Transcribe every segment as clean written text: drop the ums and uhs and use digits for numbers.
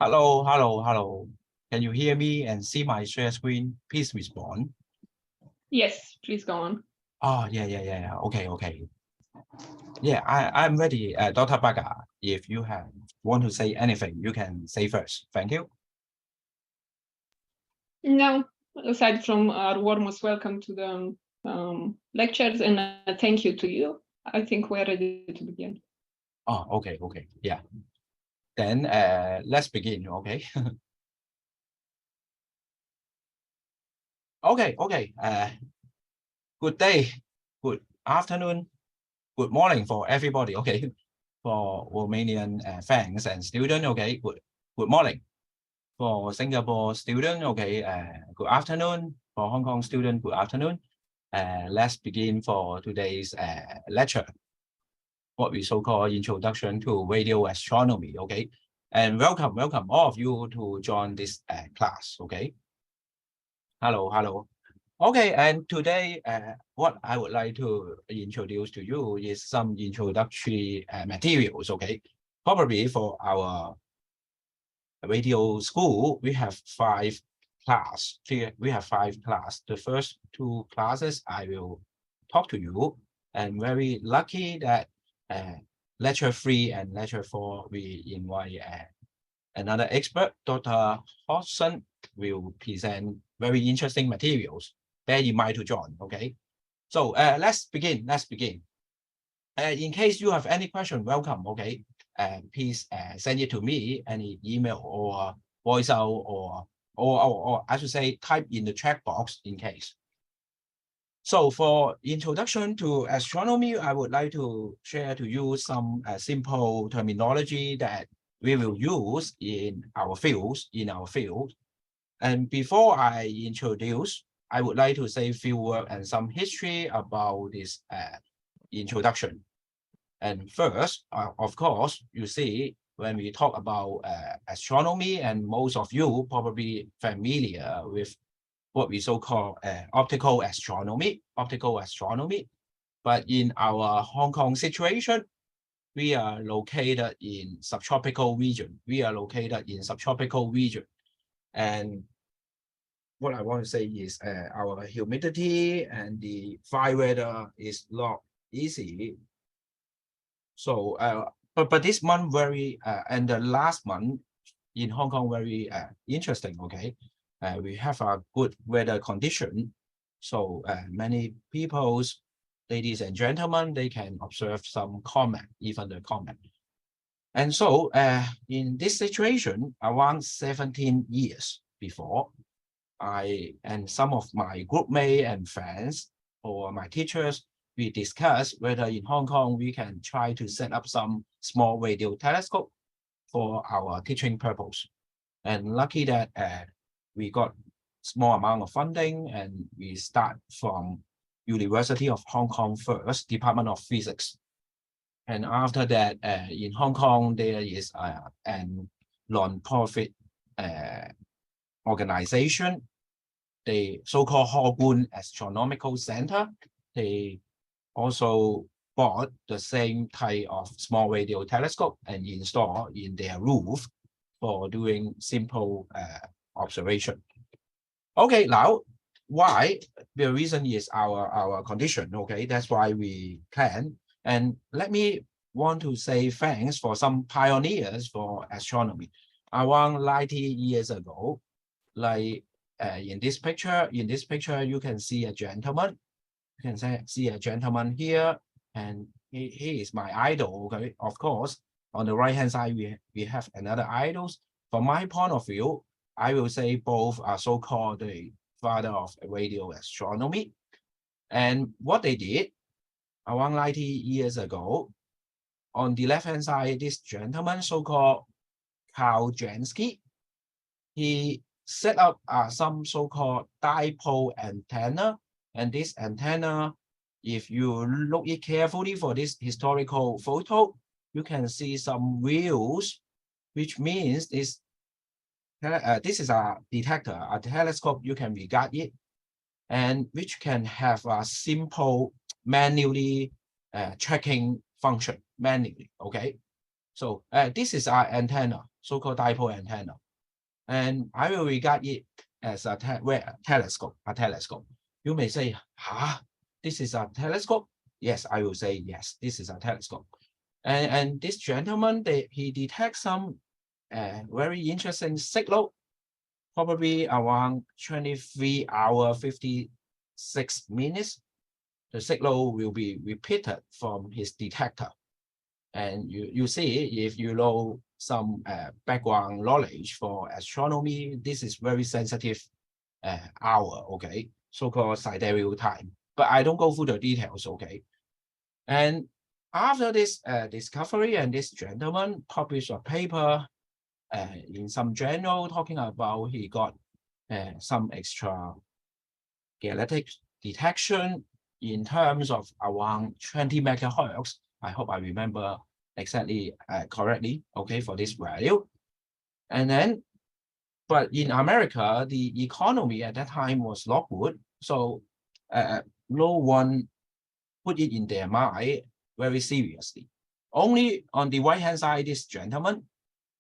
Hello, hello, hello. Can you hear me and see my share screen? Please respond. Yes, please go on. Oh, yeah. Okay. Yeah, I'm ready. Dr. Baga, if you want to say anything, you can say first. Thank you. No, aside from our warmest welcome to the lectures and thank you to you, I think we're ready to begin. Oh, okay. Yeah. Then let's begin, okay? Okay. Good day, good afternoon, good morning for everybody, okay? For Romanian fans and students, okay, good morning. For Singapore student, okay, good afternoon. For Hong Kong student, good afternoon. Let's begin for today's lecture, what we so-called Introduction to Radio Astronomy, okay? And welcome all of you to join this class, okay? Hello. Okay, and today, what I would like to introduce to you is some introductory materials, okay? Probably for our radio school, we have five class. We have five class. The first two classes I will talk to you, and very lucky that lecture 3 and lecture 4 we invite another expert, Dr. Hodgson, will present very interesting materials that you might to join. Okay, so let's begin. In case you have any question, welcome. Okay, please send it to me, any email or voice out or I should say type in the chat box in case. So for introduction to astronomy, I would like to share to you some simple terminology that we will use in our field. And before I introduce, I would like to say a few words and some history about this introduction. And first, of course, you see, when we talk about astronomy, and most of you probably familiar with what we so-called optical astronomy. But in our Hong Kong situation, we are located in subtropical region. And what I want to say is our humidity and the fine weather is not easy. So, but this month and the last month in Hong Kong very interesting. Okay, we have a good weather condition, so many people, ladies and gentlemen, they can observe some comet, even the comet. And so, in this situation, around 17 years before, I and some of my group mates and friends or my teachers, we discussed whether in Hong Kong we can try to set up some small radio telescope for our teaching purpose. And lucky that we got small amount of funding, and we start from University of Hong Kong first, Department of Physics. And after that, in Hong Kong, there is an non-profit organization, the so-called Hong Astronomical Center. They also bought the same type of small radio telescope and install in their roof for doing simple observation. Okay, now why? The reason is our condition. Okay, that's why we can. And let me want to say thanks for some pioneers for astronomy. Around 90 years ago, like in this picture, you can see a gentleman. You can see a gentleman here, and he is my idol. Okay, of course. On the right hand side, we have another idols. From my point of view, I will say both are so-called the father of radio astronomy. And what they did around 90 years ago, on the left-hand side, this gentleman, so-called Karl Jansky, he set up some so-called dipole antenna. And this antenna, if you look it carefully for this historical photo, you can see some wheels, which means this is a detector, a telescope. You can regard it, and which can have a simple manually tracking function manually. Okay, so this is our antenna. so-called dipole antenna. And I will regard it as a telescope. You may say, this is a telescope? Yes, I will say, yes, this is a telescope. And this gentleman, he detects some very interesting signal, probably around 23 hours, 56 minutes. The signal will be repeated from his detector. And you see, if you know some background knowledge for astronomy, this is very sensitive hour, okay, so-called sidereal time. But I don't go through the details, okay. And after this discovery, and this gentleman published a paper in some journal talking about he got some extra galactic detection in terms of around 20 megahertz. I hope I remember exactly correctly, okay, for this value. And then, but in America, the economy at that time was not good, so no one put it in their mind very seriously. Only on the right-hand side, this gentleman,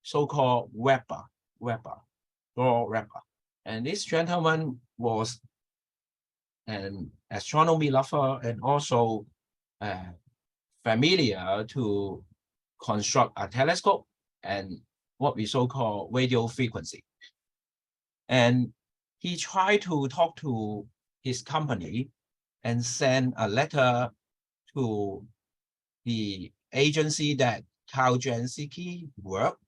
so-called Weber, and this gentleman was an astronomy lover and also familiar to construct a telescope and what we so-call radio frequency. And he tried to talk to his company and send a letter to the agency that Carl Jansky worked.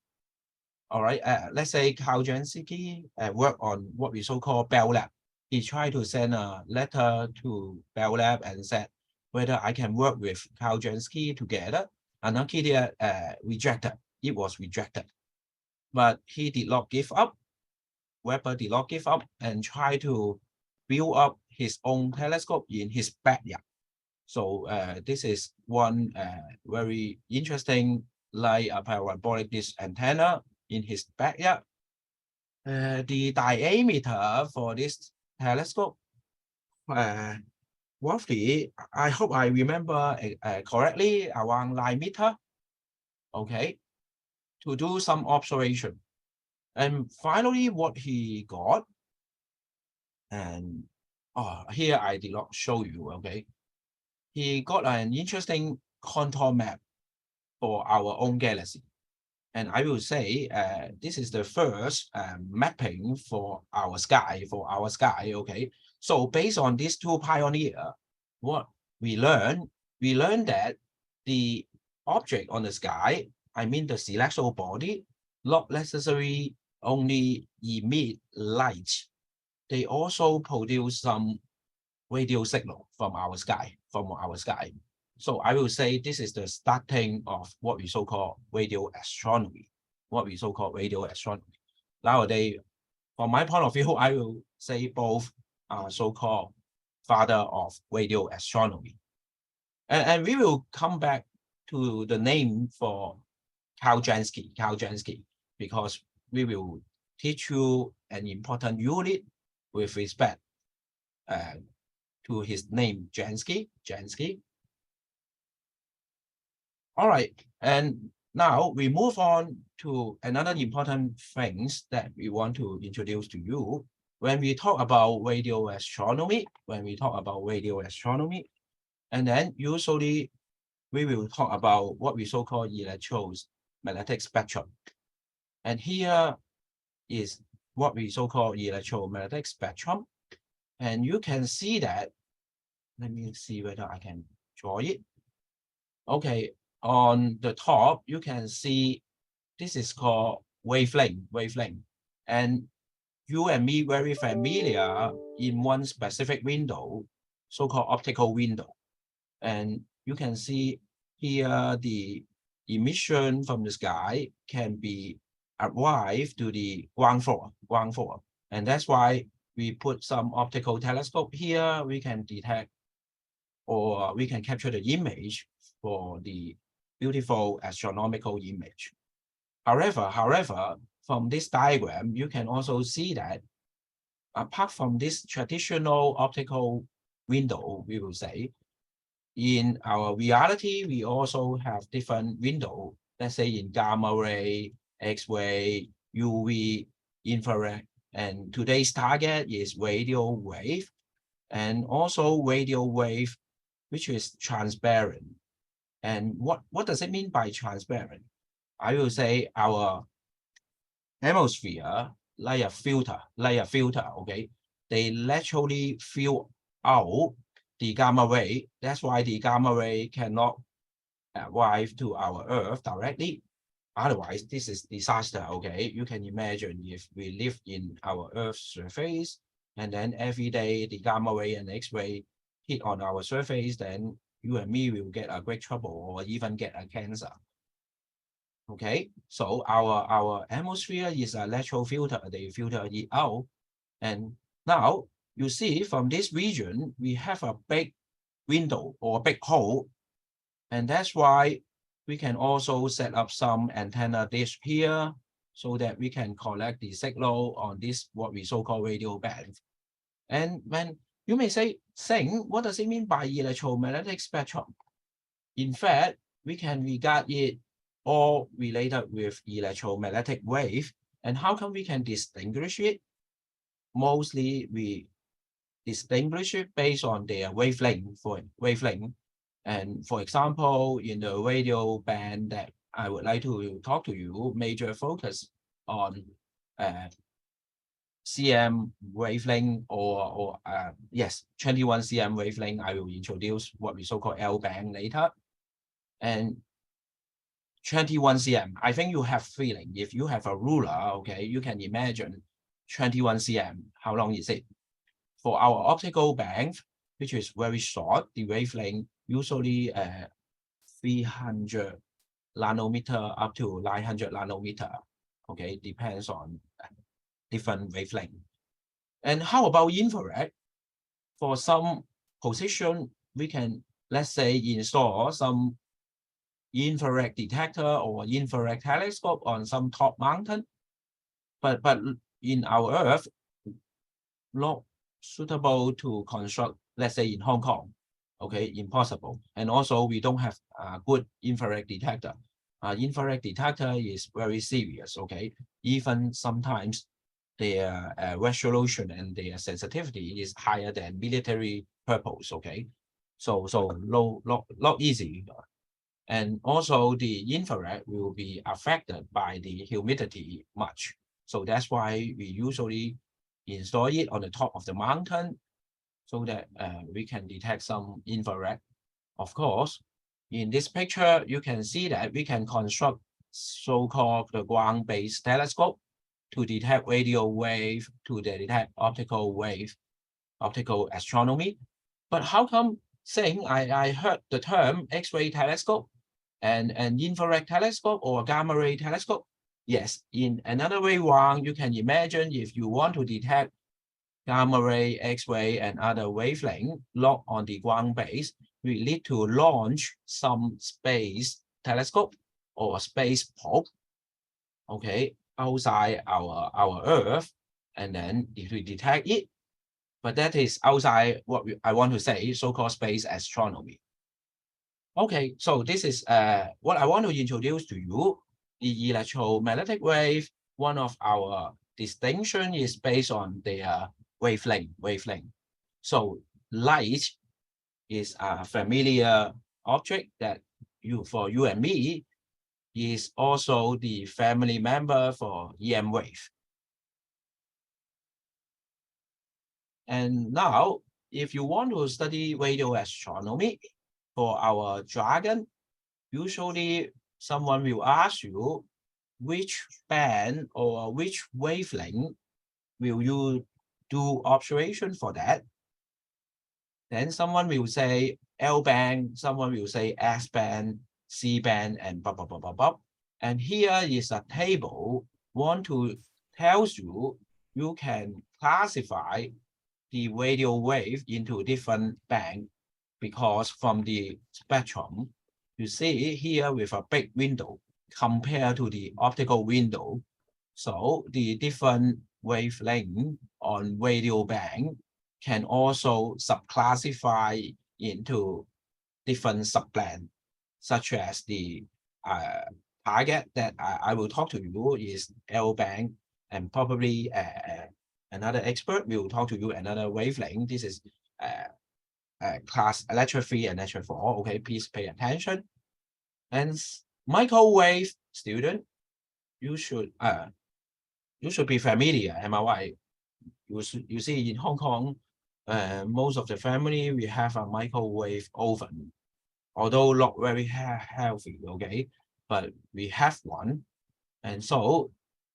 All right, let's say Carl Jansky worked on what we so-called Bell Lab. He tried to send a letter to Bell Lab and said whether I can work with Carl Jansky together. And Arcadia rejected. It was rejected. But he did not give up. Weber did not give up and tried to build up his own telescope in his backyard. So this is one very interesting, like a parabolic dish antenna in his backyard. The diameter for this telescope, roughly, I hope I remember correctly, around 9 meters. Okay, to do some observation. And finally, what he got, and here I did not show you, okay. He got an interesting contour map for our own galaxy. And I will say this is the first mapping for our sky, okay. So based on these two pioneers, what we learned that the object on the sky, I mean the celestial body, not necessarily only emit light. They also produce some radio signal from our sky, So I will say this is the starting of what we so-called radio astronomy. Nowadays, from my point of view, I will say both are so-called father of radio astronomy. And we will come back to the name for Carl Jansky, because we will teach you an important unit with respect to his name, Jansky. All right, and now we move on to another important things that we want to introduce to you. When we talk about radio astronomy, and then usually we will talk about what we so-called electromagnetic spectrum. And here is what we so-called electromagnetic spectrum. And you can see that, let me see whether I can draw it. Okay, on the top, you can see this is called wavelength. And you and me very familiar in one specific window, so-called optical window. And you can see here the emission from the sky can be arrived to the ground floor. And that's why we put some optical telescope here. We can detect or we can capture the image for the beautiful astronomical image. However, from this diagram, you can also see that apart from this traditional optical window, we will say, in our reality, we also have different window, let's say in gamma ray X-ray, UV, infrared, and today's target is radio wave, and also radio wave, which is transparent. And what does it mean by transparent? I will say our atmosphere, like a filter, okay? They naturally fill out the gamma ray. That's why the gamma ray cannot arrive to our Earth directly. Otherwise, this is disaster, okay? You can imagine if we live in our Earth's surface, and then every day the gamma ray and X-ray hit on our surface, then you and me will get a great trouble or even get a cancer. Okay, so our atmosphere is a natural filter. They filter it out. And now you see from this region, we have a big window or a big hole. And that's why we can also set up some antenna dish here so that we can collect the signal on this, what we so-called radio band. And when you may say, Sing, what does it mean by electromagnetic spectrum? In fact, we can regard it all related with electromagnetic wave. And how come we can distinguish it? Mostly we distinguish it based on their wavelength. And for example, in the radio band that I would like to talk to you, major focus on cm wavelength or yes, 21 cm wavelength. I will introduce what we so-called L band later. And 21 cm, I think you have feeling. If you have a ruler, okay, you can imagine 21 cm, how long is it? For our optical band, which is very short, the wavelength usually 300 nanometer up to 900 nanometer, okay, depends on different wavelength. And how about infrared? For some position, we can, let's say, install some infrared detector or infrared telescope on some top mountain, but in our Earth, not suitable to construct, let's say in Hong Kong, okay, impossible. And also we don't have a good infrared detector. Infrared detector is very serious, okay? Even sometimes their resolution and their sensitivity is higher than military purpose, okay? So not easy. And also the infrared will be affected by the humidity much. So that's why we usually install it on the top of the mountain so that we can detect some infrared. Of course, in this picture, you can see that we can construct so-called the ground-based telescope to detect radio wave, to detect optical wave, optical astronomy. But how come saying I heard the term X-ray telescope and an infrared telescope or gamma ray telescope? Yes, in another way around, you can imagine if you want to detect gamma ray, X-ray, and other wavelength not on the ground base, we need to launch some space telescope or space probe, okay, outside our Earth, and then if we detect it, but that is outside what I want to say, so-called space astronomy. Okay, so this is what I want to introduce to you. The electromagnetic wave, one of our distinction is based on their wavelength. So light is a familiar object that for you and me is also the family member for EM wave. And now, if you want to study radio astronomy for our jargon, usually someone will ask you which band or which wavelength will you do observation for that. Then someone will say L band, someone will say S band, C band, and blah, blah, blah, blah, blah. And here is a table want to tells you you can classify the radio wave into different bands because from the spectrum, you see here with a big window compared to the optical window. So the different wavelength on radio band can also subclassify into different subband, such as the target that I will talk to you is L band, and probably another expert will talk to you another wavelength. This is class electric 3 and electric 4. Okay, please pay attention. And microwave student, you should be familiar. Am I right? You see in Hong Kong, most of the family we have a microwave oven, although not very healthy. Okay, but we have one. And so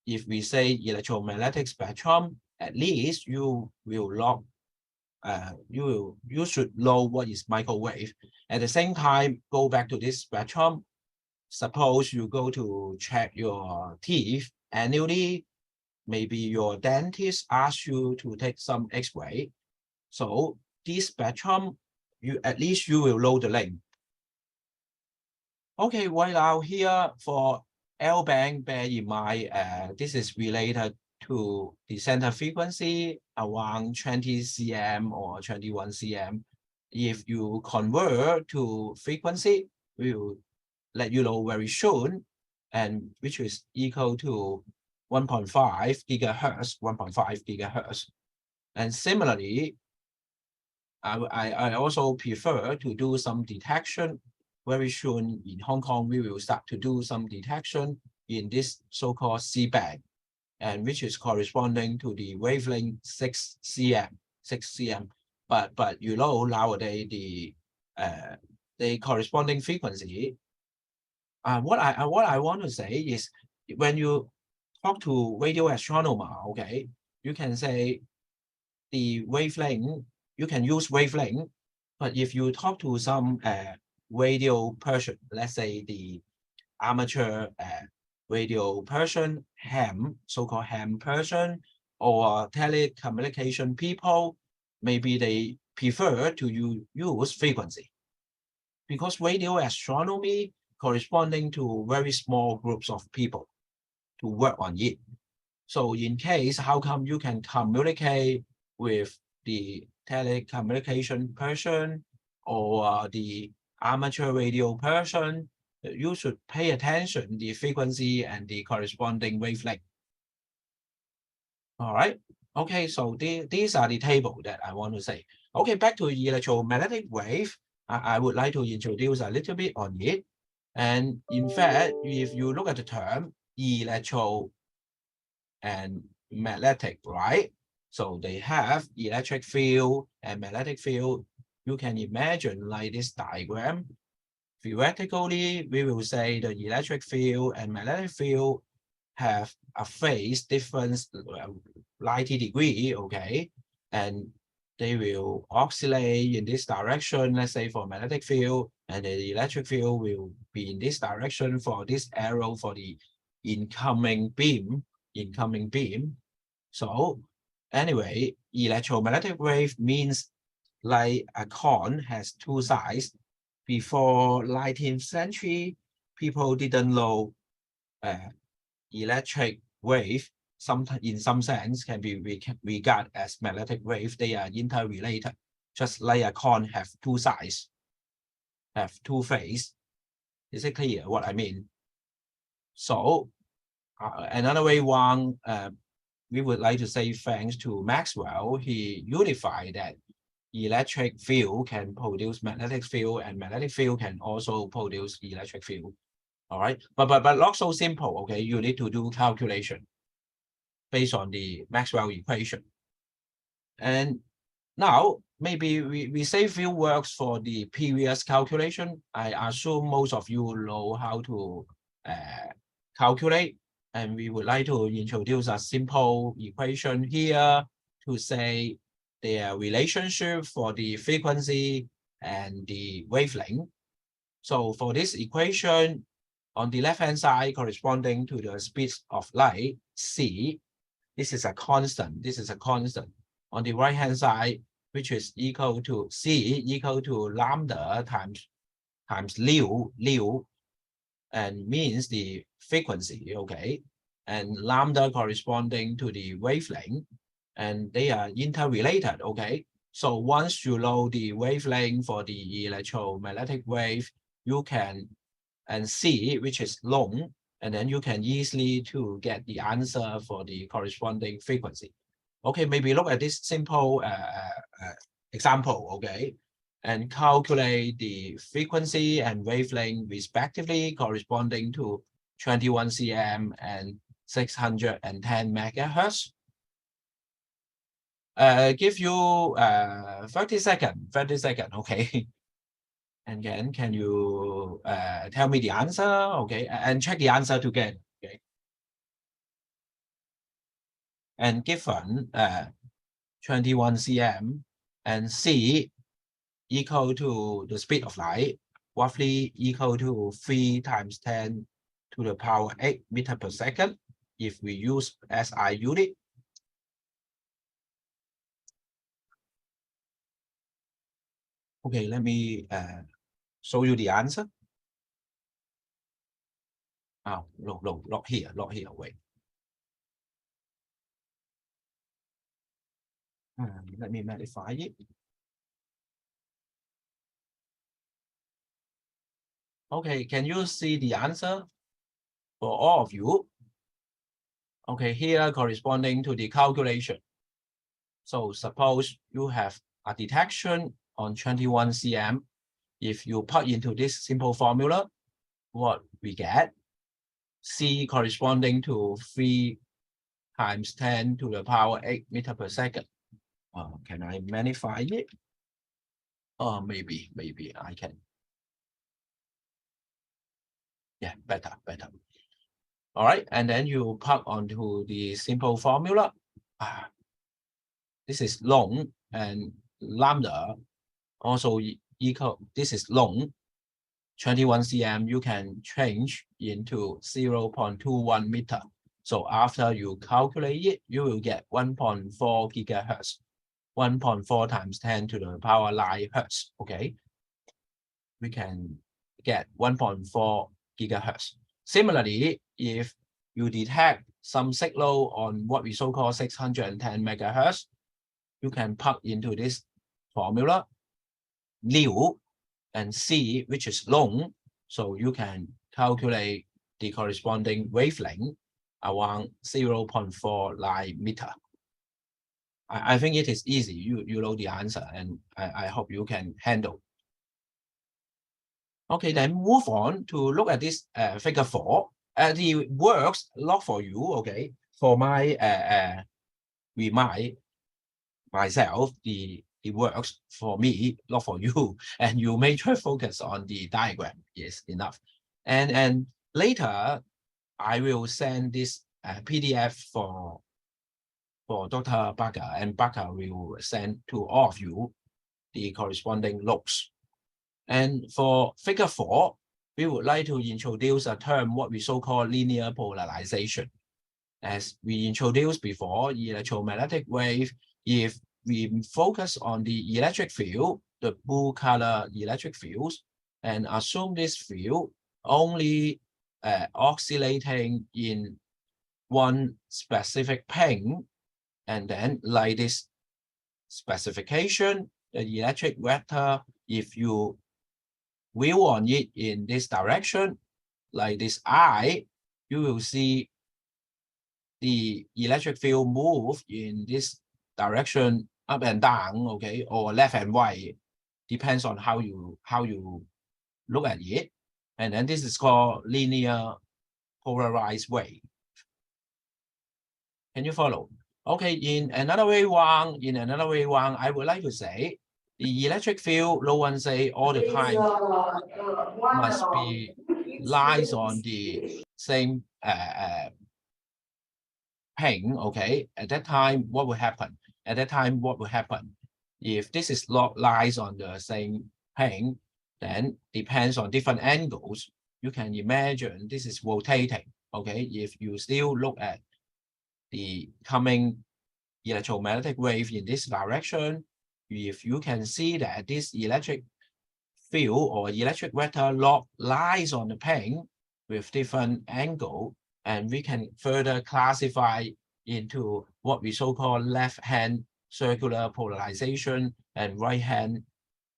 if we say electromagnetic spectrum, at least you will log you should know what is microwave. At the same time, go back to this spectrum. Suppose you go to check your teeth annually, maybe your dentist asks you to take some x-ray. So this spectrum, at least you will know the length. Okay, right now here for L band, bear in mind, this is related to the center frequency around 20 cm or 21 cm. If you convert to frequency, we will let you know very soon, and which is equal to 1.5 gigahertz, 1.5 gigahertz. And similarly, I also prefer to do some detection. Very soon in Hong Kong, we will start to do some detection in this so-called C-band, and which is corresponding to the wavelength 6 cm. But you know, nowadays the corresponding frequency. What I want to say is, when you talk to radio astronomer, okay, you can say the wavelength. You can use wavelength, but if you talk to some radio person, let's say the amateur radio person, ham, so-called ham person, or telecommunication people, maybe they prefer to use frequency, because radio astronomy corresponding to very small groups of people to work on it. So in case, how come you can communicate with the telecommunication person or the amateur radio person? You should pay attention the frequency and the corresponding wavelength. All right. Okay, so these are the table that I want to say. Okay, back to electromagnetic wave. I would like to introduce a little bit on it. And in fact, if you look at the term electro and magnetic, right? So they have electric field and magnetic field. You can imagine like this diagram. Theoretically, we will say the electric field and magnetic field have a phase difference 90 degrees, okay? And they will oscillate in this direction, let's say for magnetic field, and the electric field will be in this direction for this arrow for the incoming beam. So anyway, electromagnetic wave means like a coin has two sides. Before 19th century, people didn't know electric wave in some sense can be regarded as magnetic wave. They are interrelated, just like a coin have two sides, have two faces. Is it clear what I mean? So another way we would like to say thanks to Maxwell. He unified that electric field can produce magnetic field, and magnetic field can also produce electric field. All right, but not so simple. Okay, you need to do calculation based on the Maxwell equation. And now maybe we say few words for the previous calculation. I assume most of you know how to calculate, and we would like to introduce a simple equation here to say their relationship for the frequency and the wavelength. So for this equation, on the left-hand side, corresponding to the speed of light, c, this is a constant. This is a constant. On the right-hand side, which is equal to c equal to lambda times mu, and means the frequency, okay? And lambda corresponding to the wavelength, and they are interrelated, okay? So once you know the wavelength for the electromagnetic wave, you can, and c, which is long, and then you can easily to get the answer for the corresponding frequency. Okay, maybe look at this simple example, okay, and calculate the frequency and wavelength respectively corresponding to 21 cm and 610 megahertz. Give you 30 seconds, okay. And then can you tell me the answer, okay, and check the answer together, okay. And given 21 cm and c equal to the speed of light, roughly equal to 3 times 10 to the power 8 meter per second if we use SI unit. Okay, let me show you the answer. Oh, no, not here, wait. Let me magnify it. Okay, can you see the answer for all of you? Okay, here corresponding to the calculation. So suppose you have a detection on 21 cm. If you put into this simple formula, what we get, C corresponding to 3 times 10 to the power 8 meter per second. Can I magnify it? Maybe I can. Yeah, better. All right, and then you plug onto the simple formula. This is long and lambda also equal. This is long. 21 cm you can change into 0.21 meter. So after you calculate it, you will get 1.4 gigahertz. 1.4 times 10 to the power 9 hertz. Okay, we can get 1.4 gigahertz. Similarly, if you detect some signal on what we so-called 610 megahertz, you can plug into this formula, nu and c, which is long, so you can calculate the corresponding wavelength around 0.49 meter. I think it is easy. You know the answer, and I hope you can handle. Okay, then move on to look at this figure 4. The works not for you, okay. For my myself, the works for me, not for you, and you may try focus on the diagram is enough. And later, I will send this PDF for Dr. Barker, and Barker will send to all of you the corresponding notes. And for figure 4, we would like to introduce a term what we so-called linear polarization. As we introduced before, electromagnetic wave, if we focus on the electric field, the blue color electric fields, and assume this field only oscillating in one specific plane, and then like this specification, the electric vector, if you wheel on it in this direction, like this I, you will see the electric field move in this direction up and down, okay, or left and right, depends on how you look at it. And then this is called linear polarized wave. Can you follow? Okay, in another way around, I would like to say the electric field, no one say all the time must be lies on the same plane, okay. At that time, what will happen? If this is not lies on the same plane, then depends on different angles. You can imagine this is rotating, okay. If you still look at the coming electromagnetic wave in this direction, if you can see that this electric field or electric vector lies on the plane with different angle, and we can further classify into what we so-called left-hand circular polarization and right-hand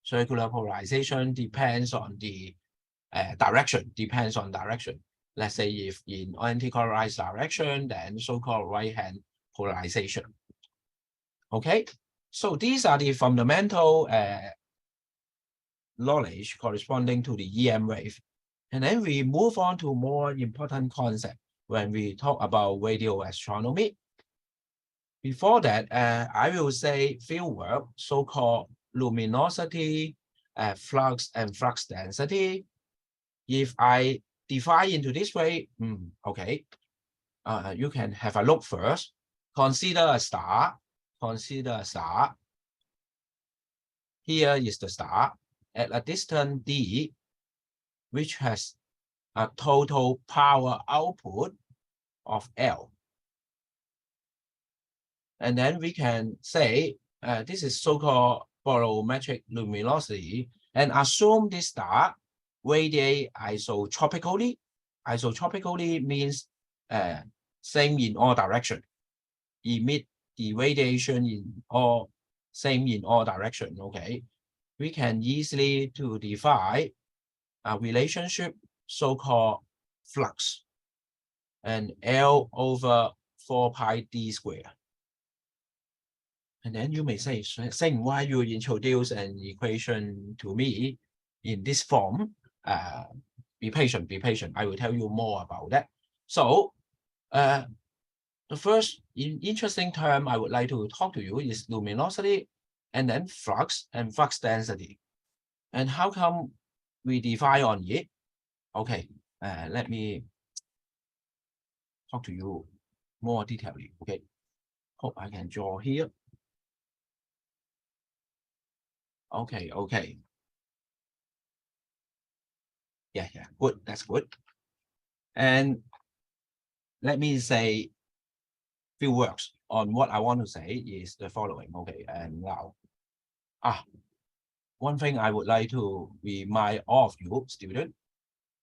circular polarization. Depends on the direction. Let's say if in anti-clockwise direction, then so-called right-hand polarization. Okay, so these are the fundamental knowledge corresponding to the EM wave. And then we move on to more important concept when we talk about radio astronomy. Before that, I will say few words, so-called luminosity, flux, and flux density. If I define into this way, okay, you can have a look first. Consider a star. Consider a star. Here is the star at a distance d, which has a total power output of L. And then we can say this is so-called barometric luminosity, and assume this star radiate isotropically. Isotropically means same in all direction, emit the radiation in all same in all direction. Okay, we can easily to define a relationship so-called flux and L over 4 pi d square. And then you may say, saying why you introduce an equation to me in this form. Be patient, be patient. I will tell you more about that. So the first interesting term I would like to talk to you is luminosity, and then flux and flux density. And how come we define on it? Okay, let me talk to you more detailedly. Okay, hope I can draw here. Okay, okay. Yeah, good, that's good. And let me say few words on what I want to say is the following. Okay, and now, one thing I would like to remind all of you, students,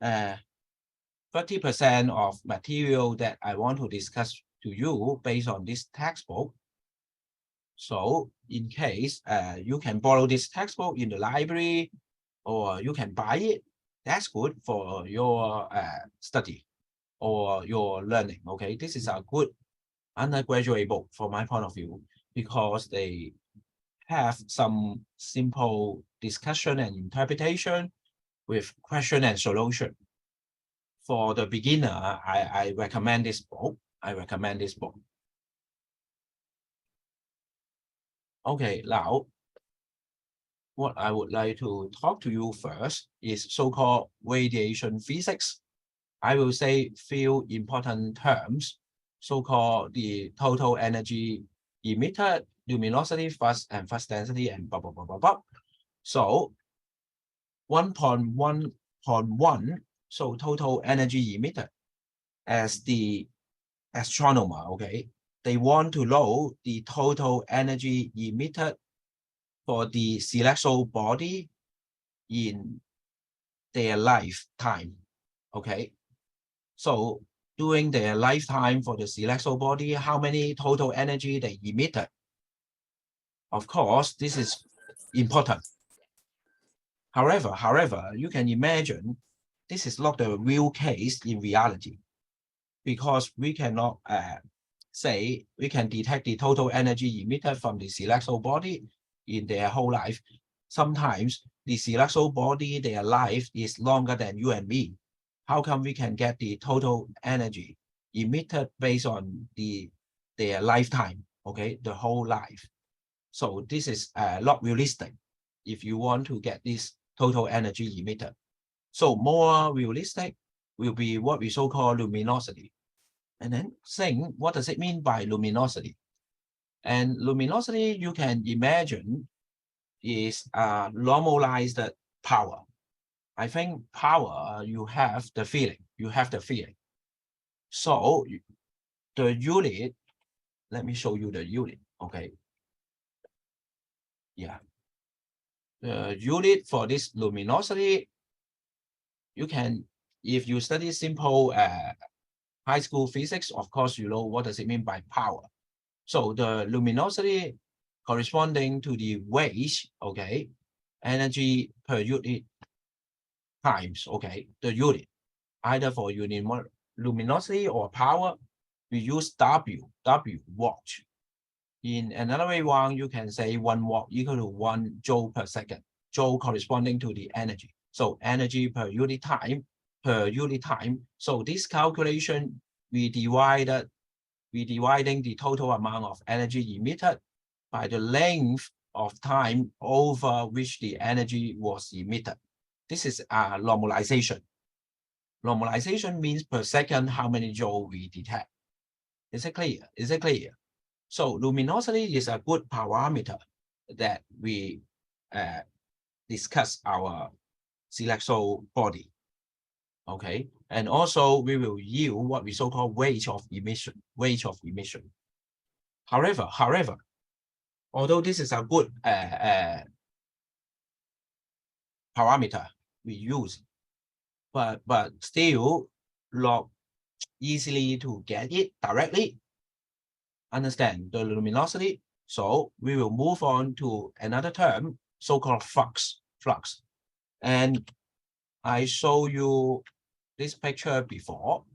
30% of material that I want to discuss to you based on this textbook. So in case you can borrow this textbook in the library or you can buy it, that's good for your study or your learning. Okay, this is a good undergraduate book from my point of view because they have some simple discussion and interpretation with question and solution. For the beginner, I recommend this book. I recommend this book. Okay, now what I would like to talk to you first is so-called radiation physics. I will say few important terms, so-called the total energy emitted, luminosity, flux, and flux density, and blah, blah, blah, blah, blah. So 1.1.1, so total energy emitted. As the astronomer, okay, they want to know the total energy emitted for the celestial body in their lifetime, okay? So during their lifetime for the celestial body, how many total energy they emitted? Of course, this is important. However, you can imagine this is not the real case in reality because we cannot say we can detect the total energy emitted from the celestial body in their whole life. Sometimes the celestial body, their life is longer than you and me. How come we can get the total energy emitted based on their lifetime, okay, the whole life? So this is not realistic if you want to get this total energy emitted. So more realistic will be what we so-call luminosity. And then saying, what does it mean by luminosity? And luminosity, you can imagine, is normalized power. I think power, you have the feeling. So the unit, let me show you the unit, okay? Yeah. The unit for this luminosity, you can, if you study simple high school physics, of course, you know what does it mean by power. So the luminosity corresponding to the wage, okay, energy per unit times, okay, the unit. either for luminosity or power, we use W watt. In another way around, you can say 1 watt equal to 1 joule per second, joule corresponding to the energy. So energy per unit time. So this calculation, we dividing the total amount of energy emitted by the length of time over which the energy was emitted. This is a normalization. Normalization means per second how many joule we detect. Is it clear? Is it clear? So luminosity is a good parameter that we discuss our celestial body. Okay, and also we will yield what we so-called rate of emission. However, although this is a good parameter we use, but still not easily to get it directly. Understand the luminosity. So we will move on to another term, so-called flux. And I show you this picture before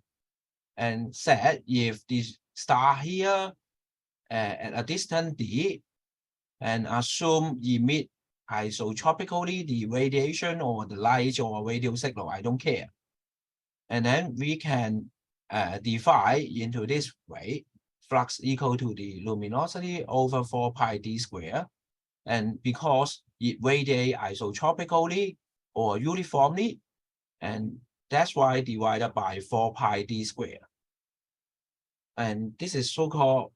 and said if this star here at a distance d and assume emit isotropically the radiation or the light or radio signal, I don't care. And then we can divide into this way, flux equal to the luminosity over 4 pi d square. And because it radiates isotropically or uniformly, and that's why divided by 4 pi d square. And this is so-called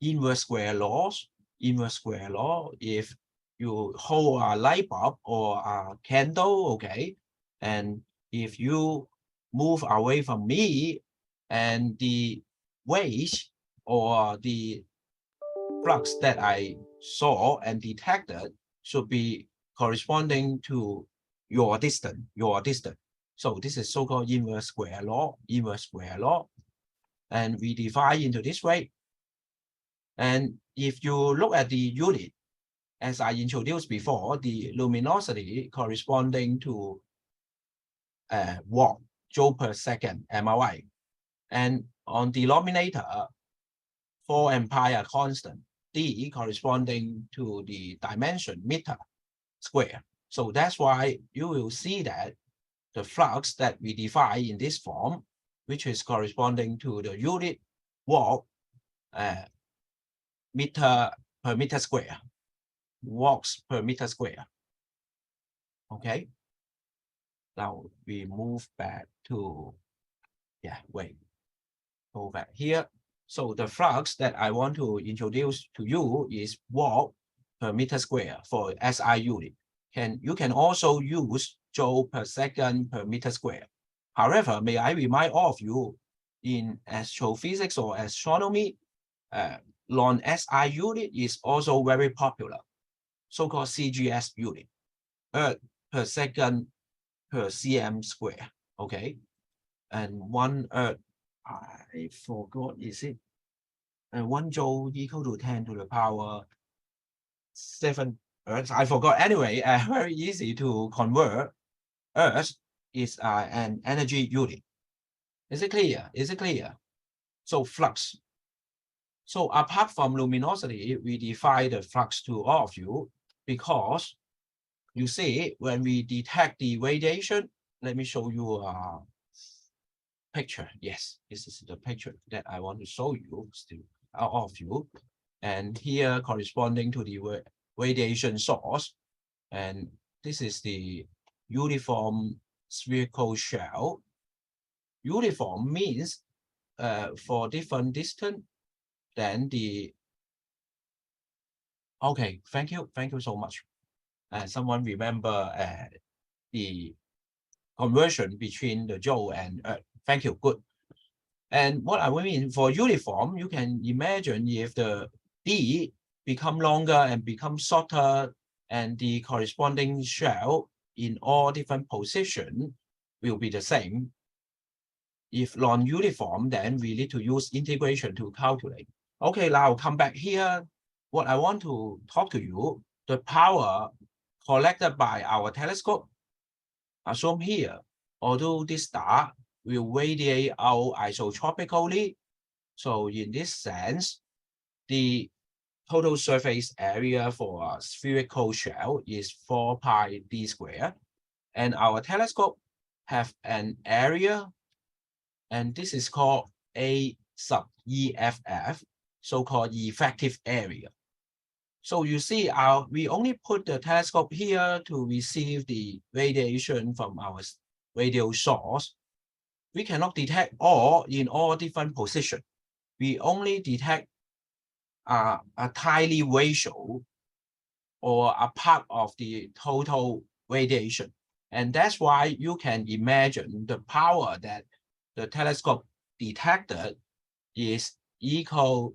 inverse square laws. Inverse square law, if you hold a light bulb or a candle, okay, and if you move away from me and the wave or the flux that I saw and detected should be corresponding to your distance. So this is so-called inverse square law. And we divide into this way. And if you look at the unit, as I introduced before, the luminosity corresponding to watt, joule per second, am I right? And on denominator, 4 and pi are constant, d corresponding to the dimension meter square. So that's why you will see that the flux that we define in this form, which is corresponding to the unit watt meter per meter square, watts per meter square. Okay. Now we move back to, go back here. So the flux that I want to introduce to you is watt per meter square for SI unit. You can also use joule per second per meter square. However, may I remind all of you, in astrophysics or astronomy, non-SI unit is also very popular, so-called CGS unit, Earth per second per cm square. Okay, and 1 Earth, I forgot, is it 1 joule equal to 10 to the power 7 Earths? I forgot. Anyway, very easy to convert. Earth is an energy unit. Is it clear? Is it clear? So flux. So apart from luminosity, we define the flux to all of you because you see when we detect the radiation, let me show you a picture. Yes, this is the picture that I want to show you still all of you. And here corresponding to the radiation source. And this is the uniform spherical shell. Uniform means for different distance, then the, okay, thank you so much. Someone remember the conversion between the joule and Earth. Thank you, good. And what I mean for uniform, you can imagine if the D become longer and become shorter, and the corresponding shell in all different positions will be the same. If non-uniform, then we need to use integration to calculate. Okay, now come back here. What I want to talk to you, the power collected by our telescope. Assume here, although this star will radiate out isotropically. So in this sense, the total surface area for a spherical shell is 4 pi d squared. And our telescope have an area, and this is called A sub EFF, so-called effective area. So you see, we only put the telescope here to receive the radiation from our radio source. We cannot detect all in all different positions. We only detect a tiny ratio or a part of the total radiation. And that's why you can imagine the power that the telescope detected is equal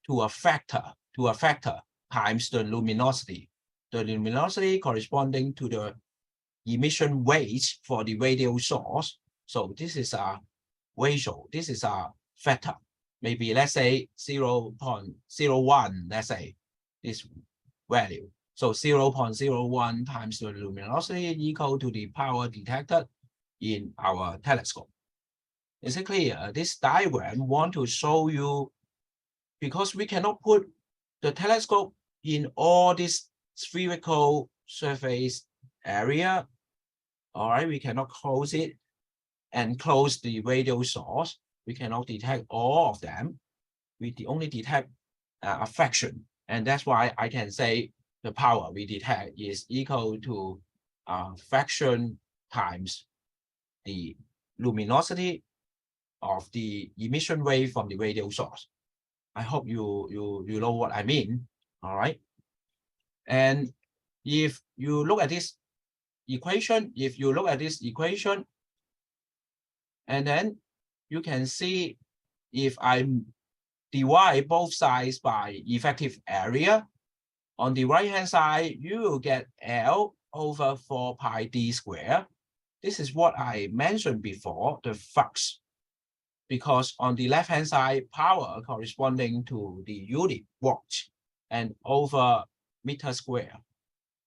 to a factor times the luminosity. The luminosity corresponding to the emission rate for the radio source. So this is a ratio, this is a factor. Maybe let's say 0.01, let's say this value. So 0.01 times the luminosity equal to the power detected in our telescope. Is it clear? This diagram want to show you, because we cannot put the telescope in all this spherical surface area. All right, we cannot close it and close the radio source. We cannot detect all of them. We only detect a fraction. And that's why I can say the power we detect is equal to a fraction times the luminosity of the emission wave from the radio source. I hope you know what I mean. All right. And if you look at this equation, and then you can see if I divide both sides by effective area, on the right hand side, you will get L over 4 pi d squared. This is what I mentioned before, the flux. Because on the left hand side, power corresponding to the unit watt and over meter square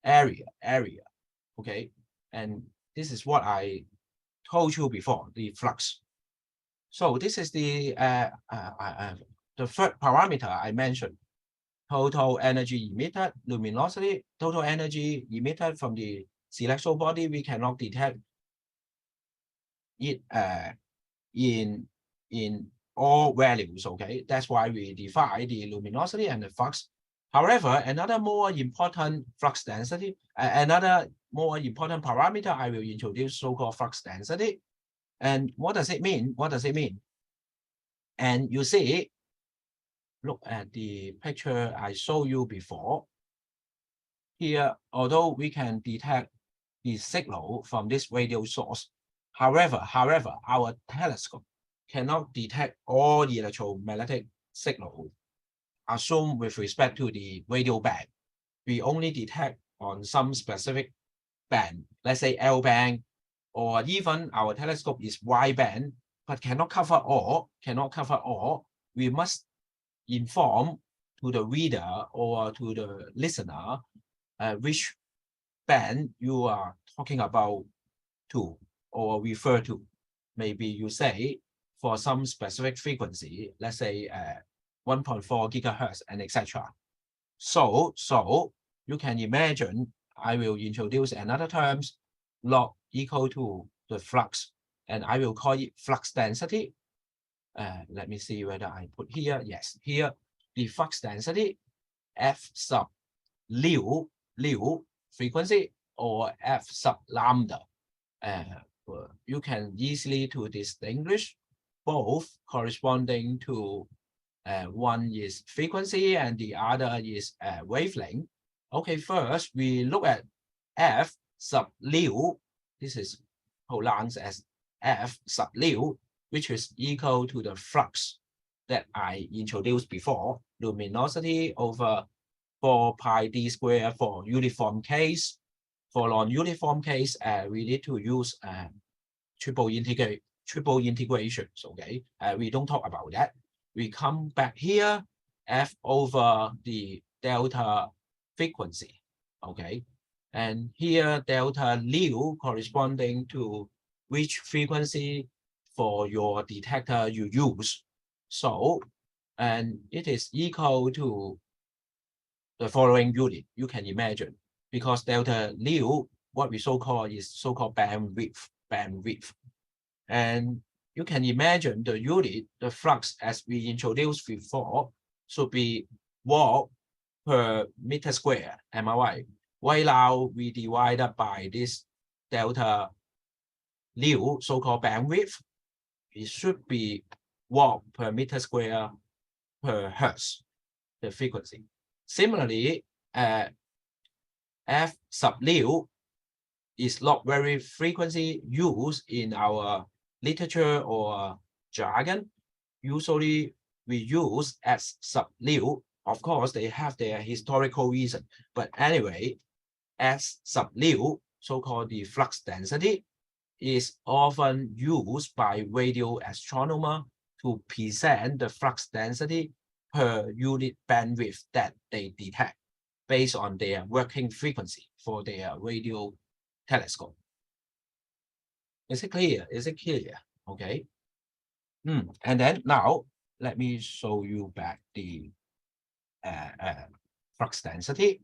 area. Okay. And this is what I told you before, the flux. So this is the third parameter I mentioned. Total energy emitted, luminosity, total energy emitted from the celestial body. We cannot detect it in all values. Okay, that's why we define the luminosity and the flux. However, another more important flux density, another more important parameter I will introduce, so-called flux density. And what does it mean? And you see, look at the picture I showed you before. Here, although we can detect the signal from this radio source, however, our telescope cannot detect all the electromagnetic signal assumed with respect to the radio band. We only detect on some specific band, let's say L band, or even our telescope is wide band, but cannot cover all. We must inform to the reader or to the listener which band you are talking about to or refer to. Maybe you say for some specific frequency, let's say 1.4 gigahertz and etc. So you can imagine I will introduce another terms, log equal to the flux, and I will call it flux density. Let me see whether I put here. Yes, here the flux density, F sub liu frequency, or F sub lambda. You can easily to distinguish both corresponding to one is frequency and the other is wavelength. Okay, first we look at F sub liu. This is pronounced as F sub liu, which is equal to the flux that I introduced before, luminosity over 4 pi d squared for uniform case. For non-uniform case, we need to use triple integrations. Okay, we don't talk about that. We come back here, F over the delta frequency. Okay, and here delta liu corresponding to which frequency for your detector you use. So, and it is equal to the following unit. You can imagine, because delta nu, what we so-called is so-called bandwidth. And you can imagine the unit, the flux as we introduced before, should be watt per meter square. Am I right? Right now we divide by this delta nu, so-called bandwidth. It should be watt per meter square per hertz, the frequency. Similarly, f sub nu is not very frequently used in our literature or jargon. Usually we use S sub nu. Of course, they have their historical reason. But anyway, S sub nu, so-called the flux density, is often used by radio astronomers to present the flux density per unit bandwidth that they detect based on their working frequency for their radio telescope. Is it clear? Is it clear? Okay. And then now let me show you back the flux density,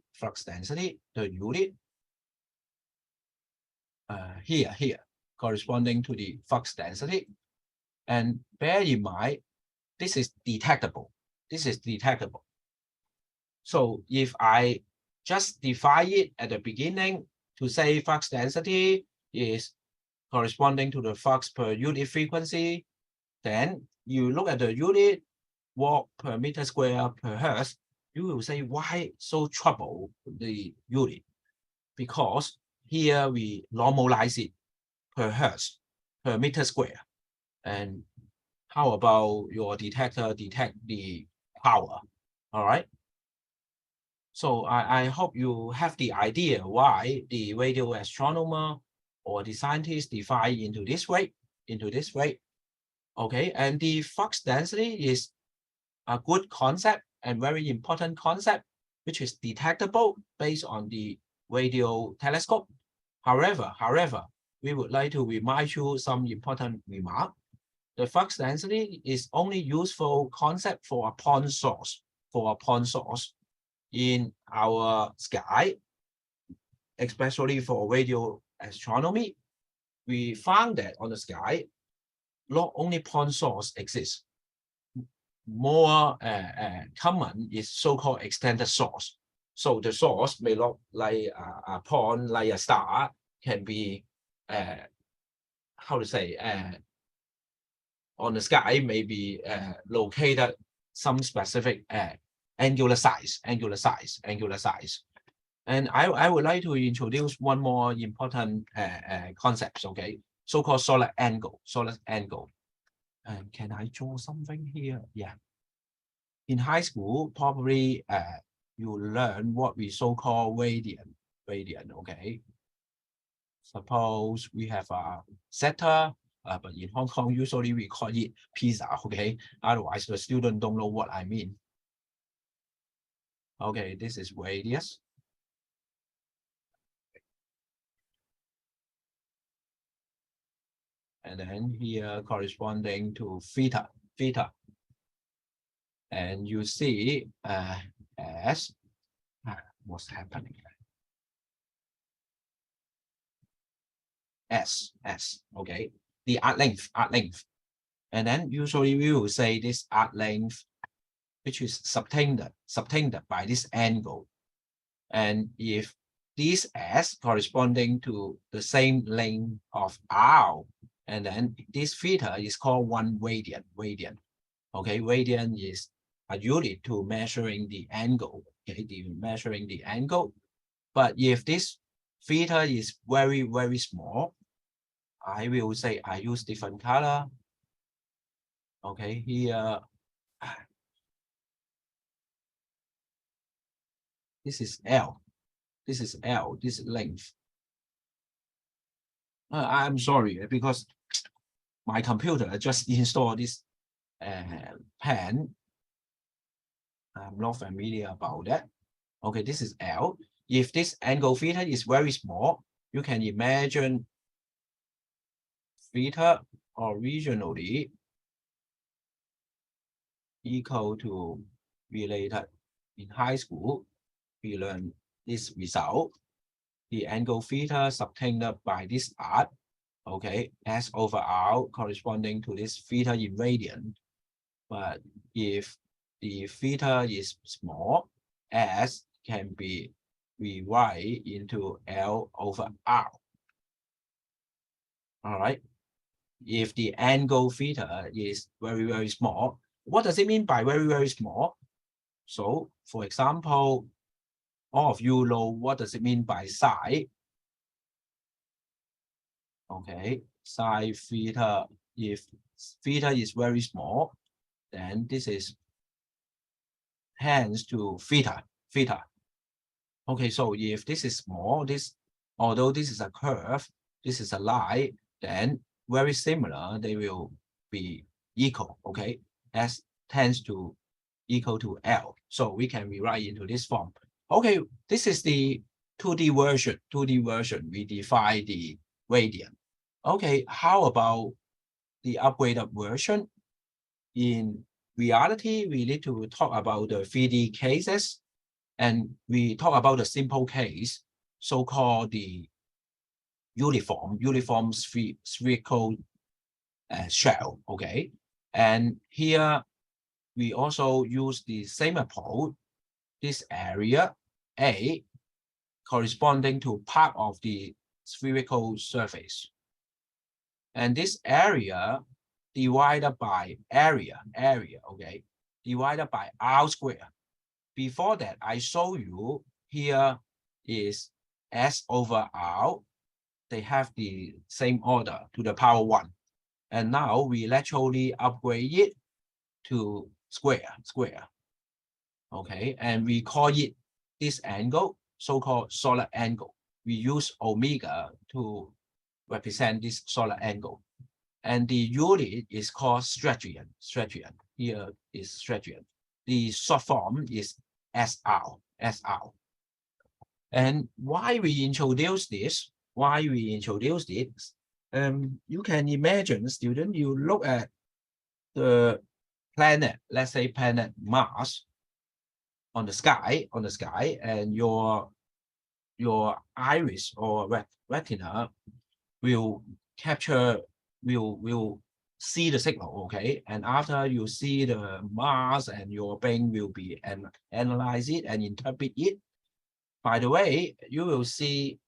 the unit. Here, corresponding to the flux density. And bear in mind, this is detectable. This is detectable. So if I just define it at the beginning to say flux density is corresponding to the flux per unit frequency, then you look at the unit watt per meter square per hertz, you will say, why so trouble the unit? Because here we normalize it per hertz, per meter square. And how about your detector detect the power? All right. So I hope you have the idea why the radio astronomer or the scientist define into this way. Okay, and the flux density is a good concept and very important concept, which is detectable based on the radio telescope. However, we would like to remind you some important remark. The flux density is only useful concept for a point source, in our sky, especially for radio astronomy. We found that on the sky, not only point source exists. More common is so-called extended source. So the source may look like a point, like a star, can be how to say on the sky, may be located some specific angular size. And I would like to introduce one more important concept, okay, so-called solar angle. And can I draw something here? Yeah. In high school, probably you learn what we so-called radian, okay? Suppose we have a zeta, but in Hong Kong, usually we call it pizza, okay? Otherwise, the student don't know what I mean. Okay, this is radius. And then here corresponding to theta. And you see as what's happening? S, okay, the arc length. And then usually we will say this arc length, which is subtended by this angle. And if this S corresponding to the same length of R, and then this theta is called 1 radian. Okay, radian is a unit to measuring the angle. Okay, measuring the angle. But if this theta is very, very small, I will say I use different color. Okay, here, this is L. This length. I'm sorry, because my computer just installed this pen. I'm not familiar about that. Okay, this is L. If this angle theta is very small, you can imagine theta originally equal to related in high school. We learn this result. The angle theta subtended by this arc, okay, S over R corresponding to this theta in radian. But if the theta is small, S can be rewrite into L over R. All right. If the angle theta is very, very small, what does it mean by very, very small? So, for example, all of you know what does it mean by psi. Okay, psi theta, if theta is very small, then this is tends to theta. Okay, so if this is small, although this is a curve, this is a line, then very similar, they will be equal, okay? S tends to equal to L. So we can rewrite into this form. Okay, this is the 2D version. We define the radian. Okay, how about the upgraded version? In reality, we need to talk about the 3D cases, and we talk about the simple case, so-called the uniform spherical shell, okay? And here, we also use the same approach, this area A corresponding to part of the spherical surface. And this area divided by area, okay, divided by R square. Before that, I show you here is S over R. They have the same order to the power 1. And now we naturally upgrade it to square. Okay, and we call it this angle, so-called solid angle. We use omega to represent this solid angle. And the unit is called striaton. Here is striaton. The short form is SR. And why we introduce this? You can imagine, student, you look at the planet, let's say planet Mars, on the sky, and your iris or retina will see the signal, okay? And after you see the Mars, and your brain will be analyze it and interpret it. By the way, you will see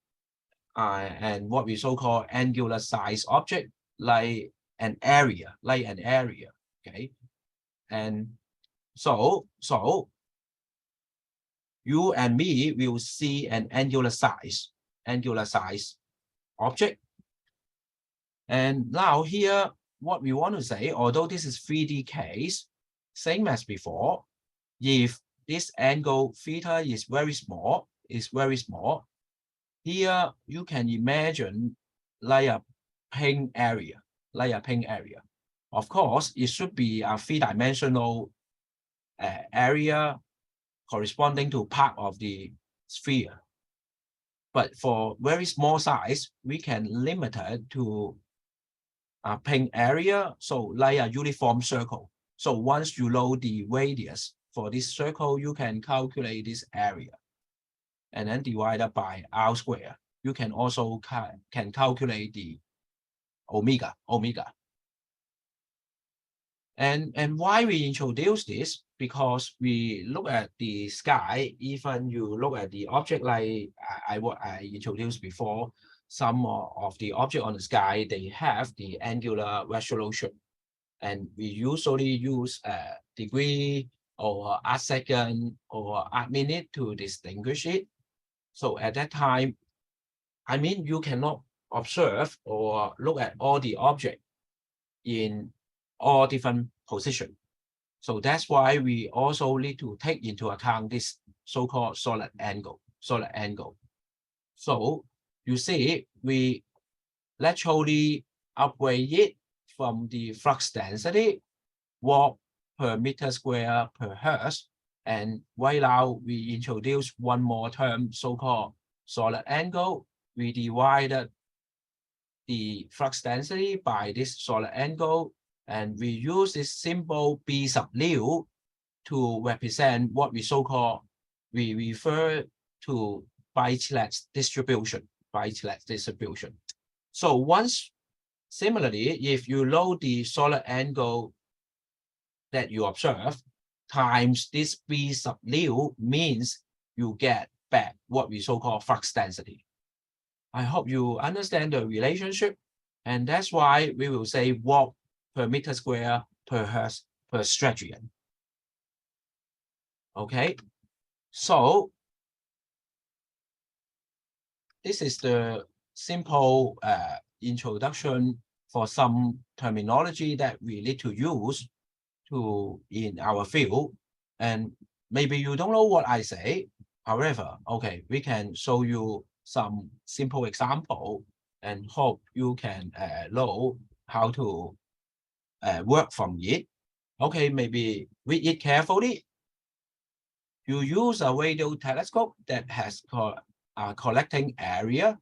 and what we so-called angular size object, like an area, okay? And so you and me will see an angular size object. And now here, what we want to say, although this is 3D case, same as before, if this angle theta is very small, here you can imagine like a pink area. Of course, it should be a three-dimensional area corresponding to part of the sphere. But for very small size, we can limit it to a pink area, so like a uniform circle. So once you know the radius for this circle, you can calculate this area and then divided by R square. You can also can calculate the omega. And why we introduce this? Because we look at the sky, even you look at the object like I introduced before, some of the object on the sky, they have the angular resolution. And we usually use degree or a second or a minute to distinguish it. So at that time, I mean, you cannot observe or look at all the object in all different positions. So that's why we also need to take into account this so-called solid angle. So you see, we naturally upgrade it from the flux density, watt per meter square per hertz. And right now we introduce one more term, so-called solid angle. We divided the flux density by this solar angle, and we use this symbol B sub nu to represent what we we refer to Dirichlet distribution. So once, similarly, if you know the solar angle that you observe times this B sub nu means you get back what we so-called flux density. I hope you understand the relationship, and that's why we will say watt per meter square per hertz per steradian. Okay, so this is the simple introduction for some terminology that we need to use in our field. And maybe you don't know what I say. However, okay, we can show you some simple example and hope you can know how to work from it. Okay, maybe read it carefully. You use a radio telescope that has a collecting area,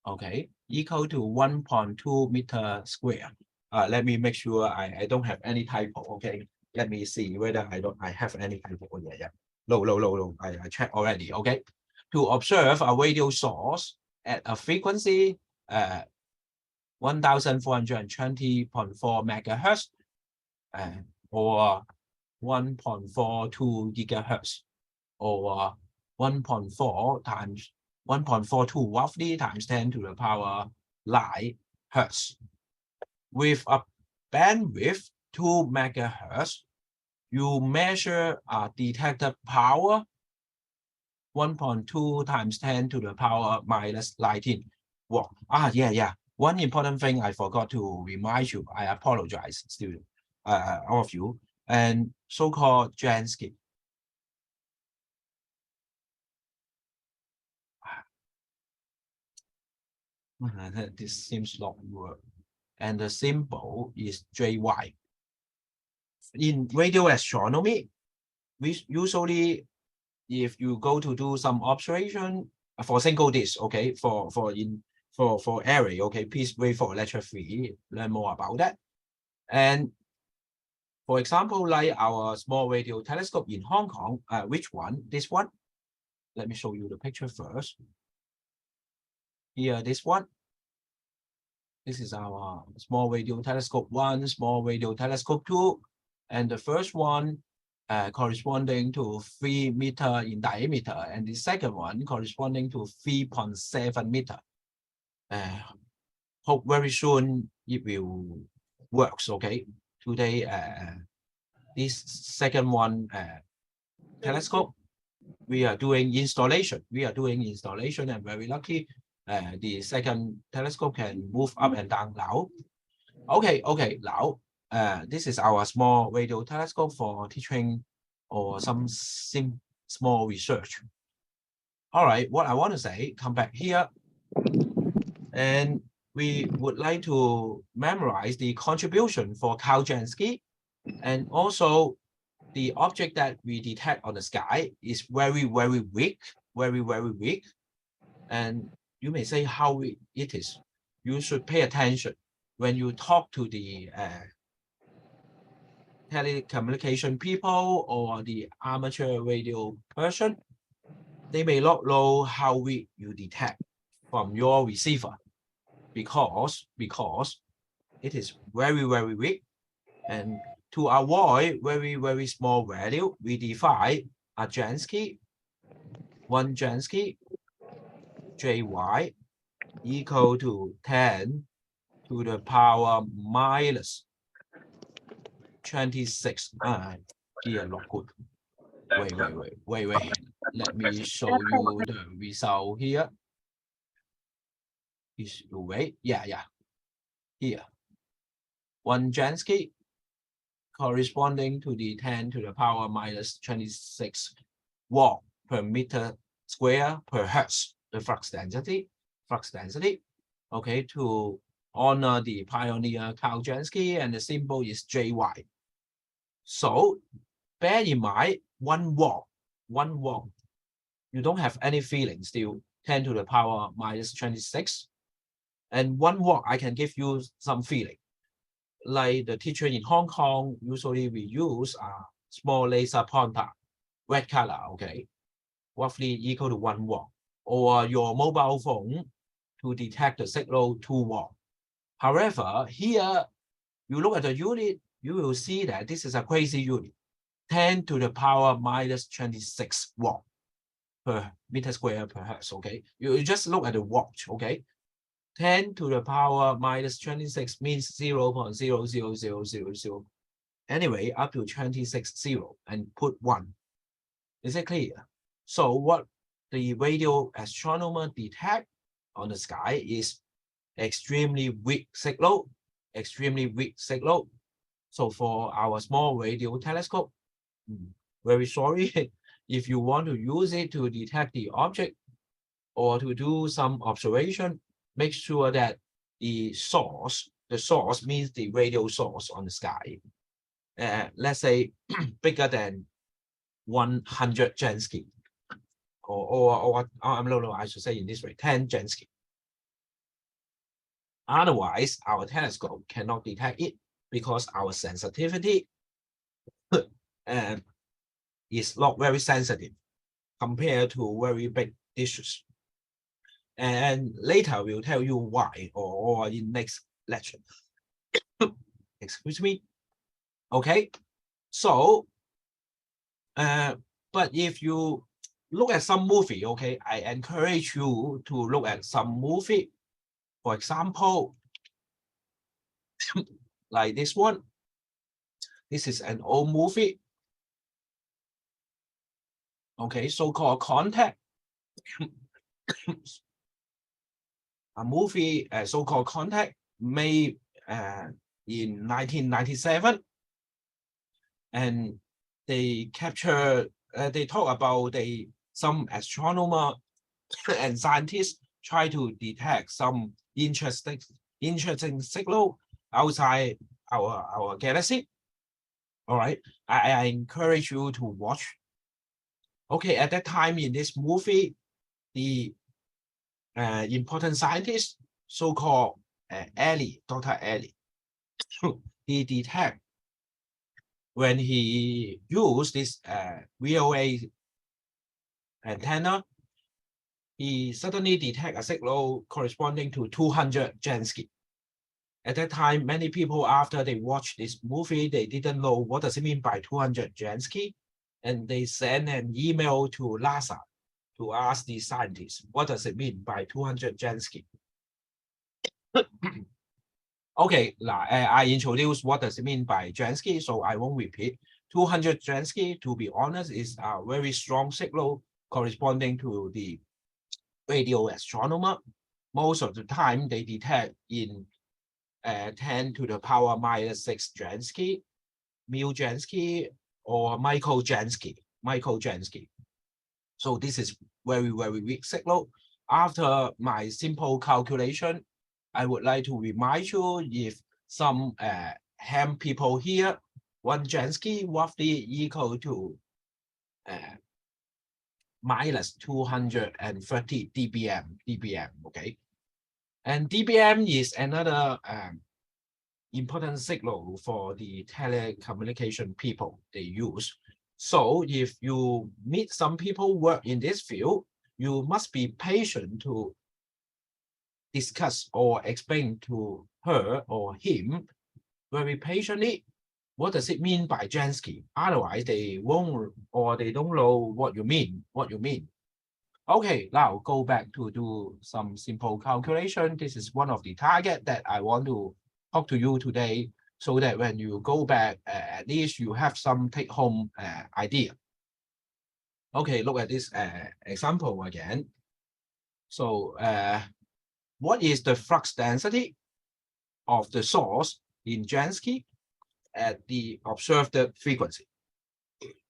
okay, equal to 1.2 meter square. Let me make sure I don't have any typo. Okay, let me see whether I have any typo. Oh, yeah. No. I checked already. Okay, to observe a radio source at a frequency 1420.4 megahertz or 1.42 gigahertz or 1.4 times 1.42 roughly times 10 to the power 9 hertz. With a bandwidth 2 megahertz, you measure a detected power 1.2 times 10 to the power minus 19 watt. Yeah. One important thing I forgot to remind you, I apologize, student, all of you, and so-called Jansky. This seems not work. And the symbol is JY. In radio astronomy, we usually, if you go to do some observation for single disk, okay, for array, okay, please wait for lecture 3, learn more about that. And for example, like our small radio telescope in Hong Kong, which one? This one. Let me show you the picture first. Here, this one. This is our small radio telescope 1, small radio telescope 2, and the first one corresponding to 3 meter in diameter, and the second one corresponding to 3.7 meter. Hope very soon it will works. Okay, today this second one telescope we are doing installation. And very lucky. The second telescope can move up and down now. Okay, now this is our small radio telescope for teaching or some small research. All right, what I want to say, come back here, and we would like to memorize the contribution for Carl Jansky, and also the object that we detect on the sky is very weak, very weak. And you may say how it is. You should pay attention when you talk to the telecommunication people or the amateur radio person. They may not know how weak you detect from your receiver because it is very weak. And to avoid very small value, we define a Jansky, one Jansky, JY equal to 10 to the power minus 26. Here, not good. Wait. Let me show you the result here. Is you wait. Yeah. Here. One Jansky corresponding to the 10 to the power minus 26 watt per meter square per hertz, the flux density. Okay, to honor the pioneer Carl Jansky, and the symbol is JY. So bear in mind 1 watt. You don't have any feeling still 10 to the power minus 26. And 1 watt, I can give you some feeling. Like the teacher in Hong Kong, usually we use a small laser pointer, red color, okay, roughly equal to 1 watt. Or your mobile phone to detect the signal 2 watt. However, here you look at the unit, you will see that this is a crazy unit, 10 to the power minus 26 watt per meter square per hertz, okay? You just look at the watch, okay? 10 to the power minus 26 means 0.00000. Anyway, up to 26 zero and put 1. Is it clear? So what the radio astronomer detect on the sky is extremely weak signal, extremely weak signal. So for our small radio telescope, very sorry, if you want to use it to detect the object or to do some observation, make sure that the source means the radio source on the sky, let's say bigger than 100 Jansky, or no, I should say in this way, 10 Jansky. Otherwise, our telescope cannot detect it because our sensitivity is not very sensitive compared to very big dishes. And later we'll tell you why, or in next lecture. Excuse me. Okay, so but if you look at some movie, okay, I encourage you to look at some movie. For example, like this one. This is an old movie. Okay, so-called Contact. A movie, so-called Contact, made in 1997, and they capture, they talk about some astronomer and scientists try to detect some interesting signal outside our galaxy. All right, I encourage you to watch. Okay, at that time in this movie, the important scientist, so-called Dr. Ellie, he detect when he used this VOA antenna, he suddenly detect a signal corresponding to 200 Jansky. At that time, many people, after they watched this movie, they didn't know what does it mean by 200 Jansky, and they sent an email to NASA to ask the scientists, what does it mean by 200 Jansky? Okay, I introduced what does it mean by Jansky, so I won't repeat. 200 Jansky, to be honest, is a very strong signal corresponding to the radio astronomer. Most of the time, they detect in 10 to the power minus 6 Jansky, mu Jansky, or micro Jansky. So this is very, very weak signal. After my simple calculation, I would like to remind you, if some ham people here, 1 Jansky roughly equal to minus 230 dBm, okay? And dBm is another important signal for the telecommunication people they use. So if you meet some people work in this field, you must be patient to discuss or explain to her or him very patiently what does it mean by Jansky. Otherwise, they won't, or they don't know what you mean. Okay, now go back to do some simple calculation. This is one of the target that I want to talk to you today, so that when you go back, at least you have some take-home idea. Okay, look at this example again. So what is the flux density of the source in Jansky at the observed frequency?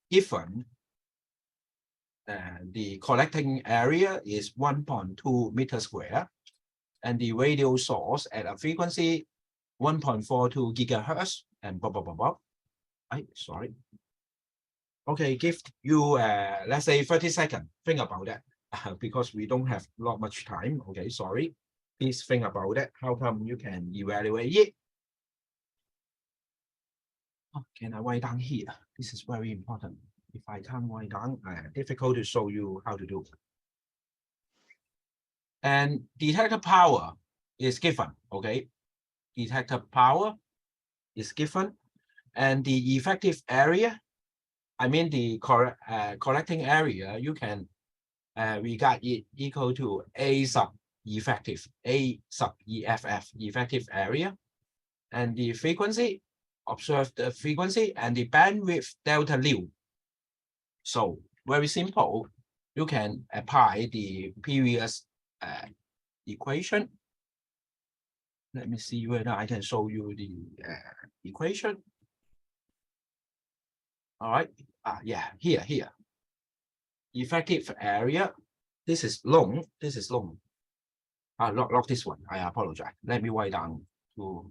Given the collecting area is 1.2 meters square, and the radio source at a frequency 1.42 gigahertz, and blah, blah, blah, blah. Sorry. Okay, give you, let's say 30 seconds. Think about that because we don't have not much time. Okay, sorry. please think about it. How come you can evaluate it? Oh, can I write down here? This is very important. If I can't write down, difficult to show you how to do. And detector power is given, okay? Detector power is given, and the effective area, I mean the collecting area, you can regard it equal to A sub effective, A sub EFF, effective area, and the frequency, observe the frequency, and the bandwidth delta nu. So very simple, you can apply the previous equation. Let me see whether I can show you the equation. All right, yeah, here. Effective area, this is long, this is long. Not this one, I apologize. Let me write down to,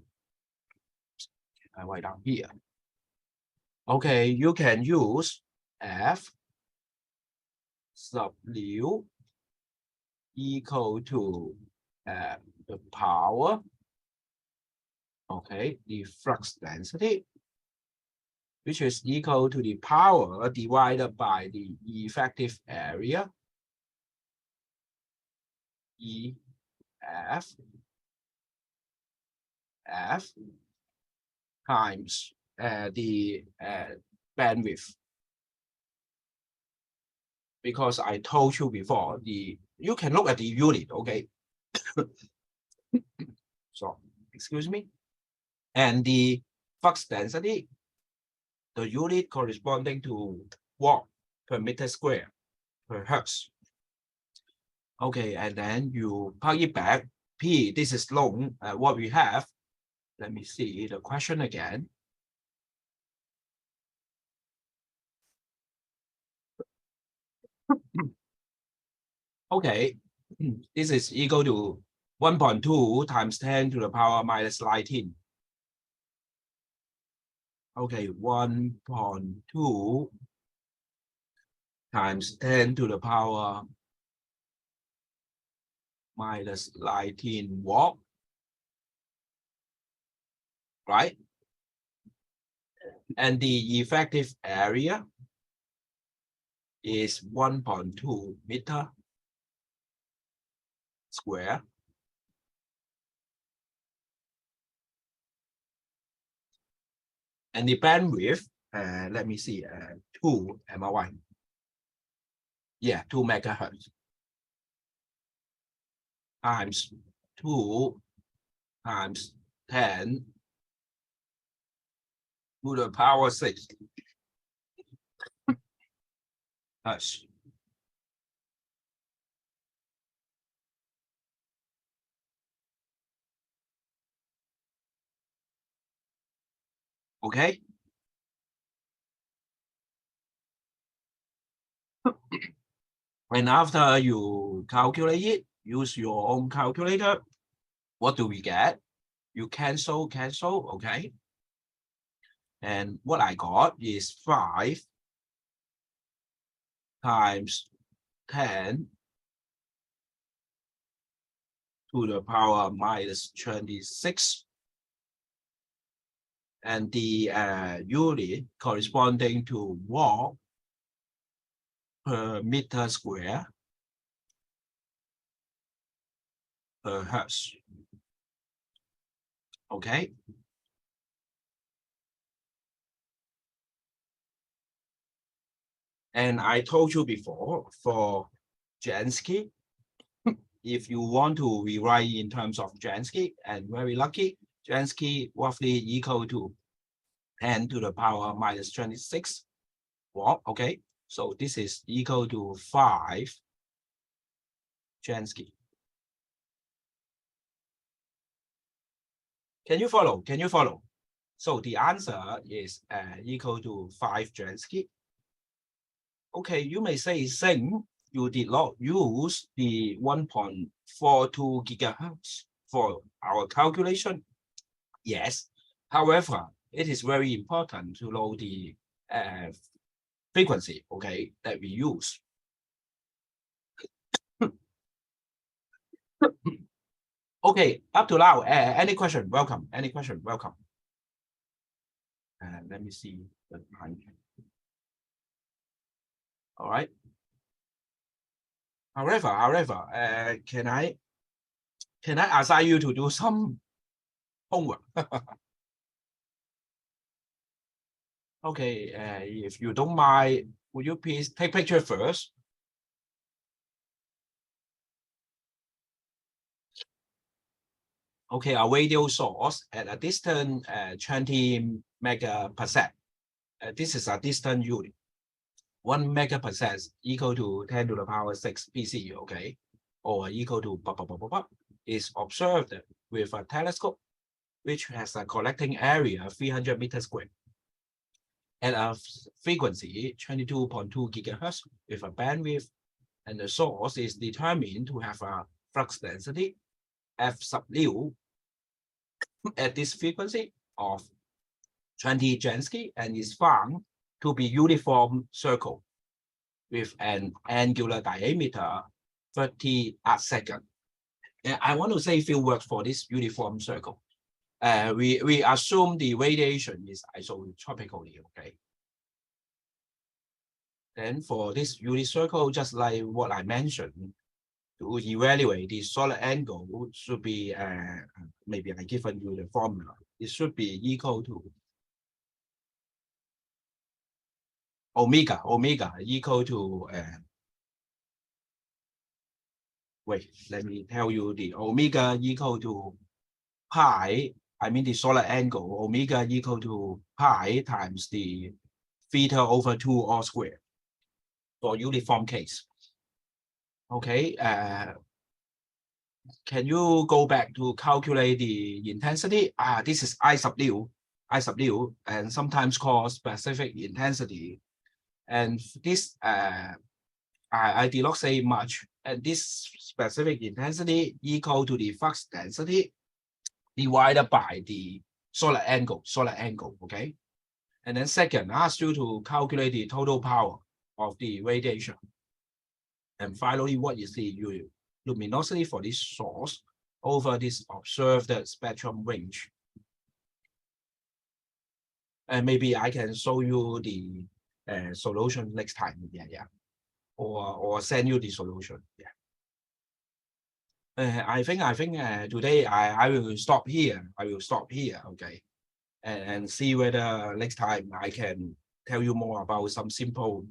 I write down here. Okay, you can use F sub nu equal to the power, okay, the flux density, which is equal to the power divided by the effective area, EF, F times the bandwidth. Because I told you before, you can look at the unit, okay? So, excuse me. And the flux density, the unit corresponding to watt per meter square per hertz. Okay, and then you plug it back. P, this is long, what we have. Let me see the question again. Okay, this is equal to 1.2 times 10 to the power minus 19. Okay, 1.2 times 10 to the power minus 19 watt, right? And the effective area is 1.2 meter square. And the bandwidth, let me see, 2 MRY. Yeah, 2 megahertz times 2 times 10 to the power 6 hertz. Okay. And after you calculate it, use your own calculator. What do we get? You cancel, okay? And what I got is 5 times 10 to the power minus 26. And the unit corresponding to watt per meter square per hertz. Okay. And I told you before, for Jansky, if you want to rewrite in terms of Jansky, and very lucky, Jansky roughly equal to 10 to the power minus 26 watt, okay? So this is equal to 5 Jansky. Can you follow? Can you follow? So the answer is equal to 5 Jansky. Okay, you may say, Sing, you did not use the 1.42 gigahertz for our calculation. Yes, however, it is very important to know the frequency, okay, that we use. Okay, up to now, any question? Welcome. Any question? Welcome. Let me see the time. All right. However, can I assign you to do some homework? Okay, if you don't mind, would you please take picture first? Okay, a radio source at a distance 20 megaparsec. This is a distant unit. 1 megaparsec equal to 10 to the power 6 PC, okay, or equal to is observed with a telescope which has a collecting area 300 meters square at a frequency 22.2 gigahertz with a bandwidth, and the source is determined to have a flux density F sub nu at this frequency of 20 Jansky, and is found to be uniform circle with an angular diameter 30 arcsecond. I want to say a few words for this uniform circle. We assume the radiation is isotropically, okay. Then for this unit circle, just like what I mentioned, to evaluate the solar angle should be, maybe I given you the formula. It should be equal to omega equal to, wait, let me tell you the omega equal to pi, I mean the solar angle, omega equal to pi times the theta over 2 all square for uniform case. Okay, can you go back to calculate the intensity? This is I sub nu, and sometimes called specific intensity. And this, I did not say much. And this specific intensity equal to the flux density divided by the solar angle, okay? And then second, I asked you to calculate the total power of the radiation. And finally, what is the luminosity for this source over this observed spectrum range? And maybe I can show you the solution next time, or send you the solution, I think today I will stop here. Okay, and see whether next time I can tell you more about some simple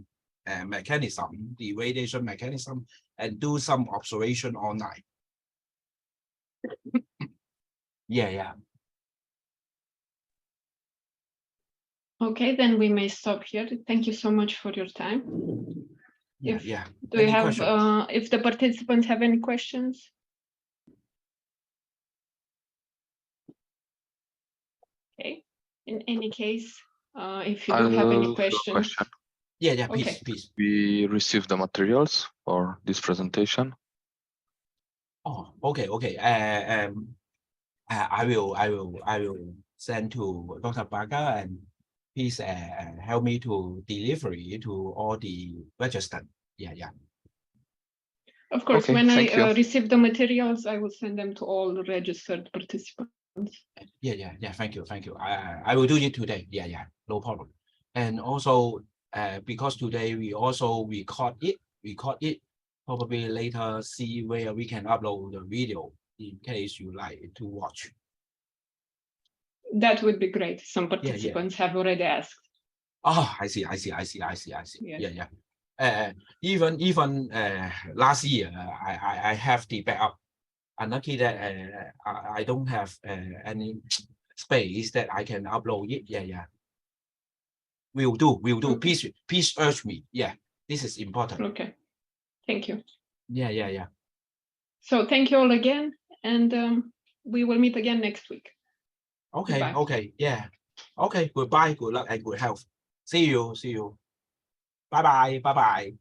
mechanism, the radiation mechanism, and do some observation online. Yeah. Okay, then we may stop here. Thank you so much for your time. Do you have, if the participants have any questions? Okay, in any case, if you don't have any questions. Yeah, okay. please. We received the materials for this presentation. Oh, okay. I will send to Dr. Baga, and please help me to delivery to all the registered. Yeah. Of course, okay, when I receive the materials, I will send them to all the registered participants. Yeah. Thank you. I will do it today. Yeah. No problem. And also, because today we also record it. Probably later see where we can upload the video in case you like to watch. That would be great. Some participants have already asked. Oh, I see. Yeah. Even last year, I have the backup. Unlucky that I don't have any space that I can upload it. Yeah. Will do. Okay. Please urge me. Yeah, this is important. Okay. Thank you. Yeah. So thank you all again, and we will meet again next week. Okay. Goodbye. Okay. Yeah. Okay. Goodbye. Good luck and good health. See you. Bye.